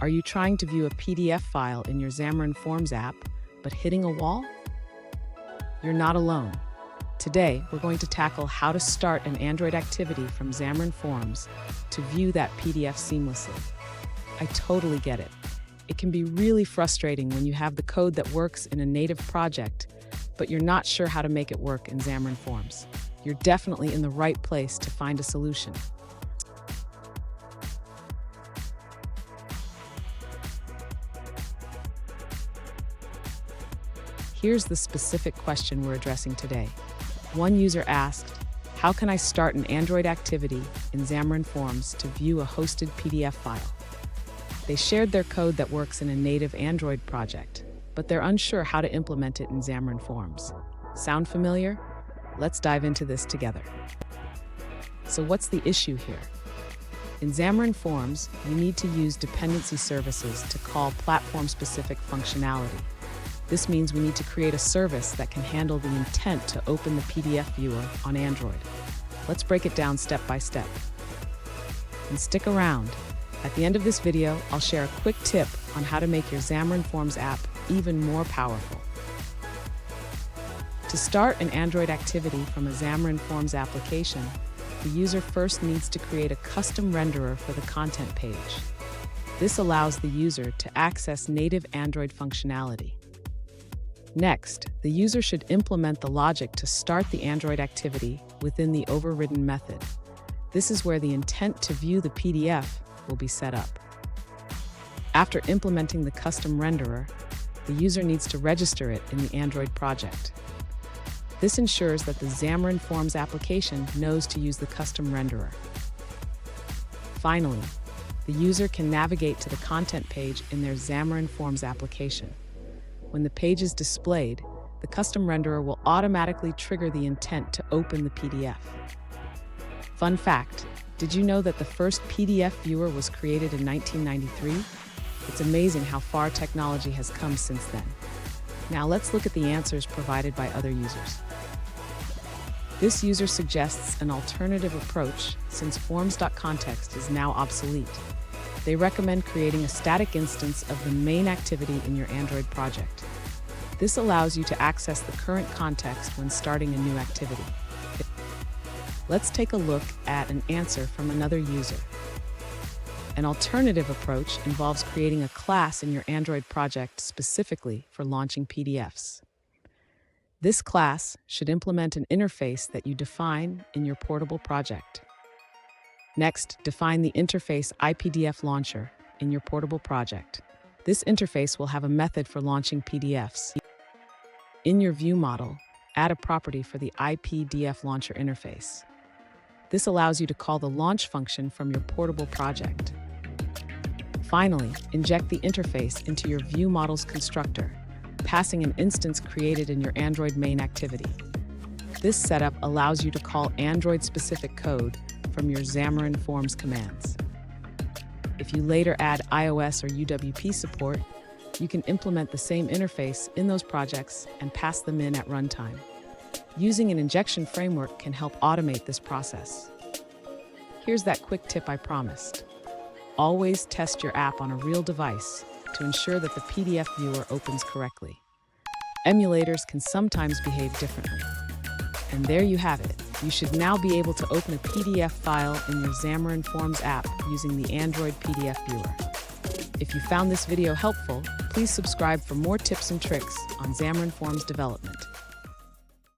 Are you trying to view a PDF file in your Xamarin Forms app, but hitting a wall? You're not alone. Today, we're going to tackle how to start an Android activity from Xamarin Forms to view that PDF seamlessly. I totally get it. It can be really frustrating when you have the code that works in a native project, but you're not sure how to make it work in Xamarin Forms. You're definitely in the right place to find a solution. Here's the specific question we're addressing today. One user asked, how can I start an Android activity in Xamarin Forms to view a hosted PDF file? They shared their code that works in a native Android project, but they're unsure how to implement it in Xamarin Forms. Sound familiar? Let's dive into this together. So what's the issue here? In Xamarin Forms, you need to use dependency services to call platform-specific functionality. This means we need to create a service that can handle the intent to open the PDF viewer on Android. Let's break it down step by step. And stick around. At the end of this video, I'll share a quick tip on how to make your Xamarin Forms app even more powerful. To start an Android activity from a Xamarin Forms application, the user first needs to create a custom renderer for the content page. This allows the user to access native Android functionality. Next, the user should implement the logic to start the Android activity within the overridden method. This is where the intent to view the PDF will be set up. After implementing the custom renderer, the user needs to register it in the Android project. This ensures that the Xamarin Forms application knows to use the custom renderer. Finally, the user can navigate to the content page in their Xamarin Forms application. When the page is displayed, the custom renderer will automatically trigger the intent to open the PDF. Fun fact, did you know that the first PDF viewer was created in 1993? It's amazing how far technology has come since then. Now let's look at the answers provided by other users. This user suggests an alternative approach since forms.context is now obsolete. They recommend creating a static instance of the main activity in your Android project. This allows you to access the current context when starting a new activity. Let's take a look at an answer from another user. An alternative approach involves creating a class in your Android project specifically for launching PDFs. This class should implement an interface that you define in your portable project. Next, define the interface IPDF launcher in your portable project. This interface will have a method for launching PDFs. In your view model, add a property for the IPDF launcher interface. This allows you to call the launch function from your portable project. Finally, inject the interface into your view model's constructor, passing an instance created in your Android main activity. This setup allows you to call Android-specific code from your Xamarin Forms commands. If you later add iOS or UWP support, you can implement the same interface in those projects and pass them in at runtime. Using an injection framework can help automate this process. Here's that quick tip I promised. Always test your app on a real device to ensure that the PDF viewer opens correctly. Emulators can sometimes behave differently. And there you have it. You should now be able to open a PDF file in your Xamarin Forms app using the Android PDF viewer. If you found this video helpful, please subscribe for more tips and tricks on Xamarin Forms development.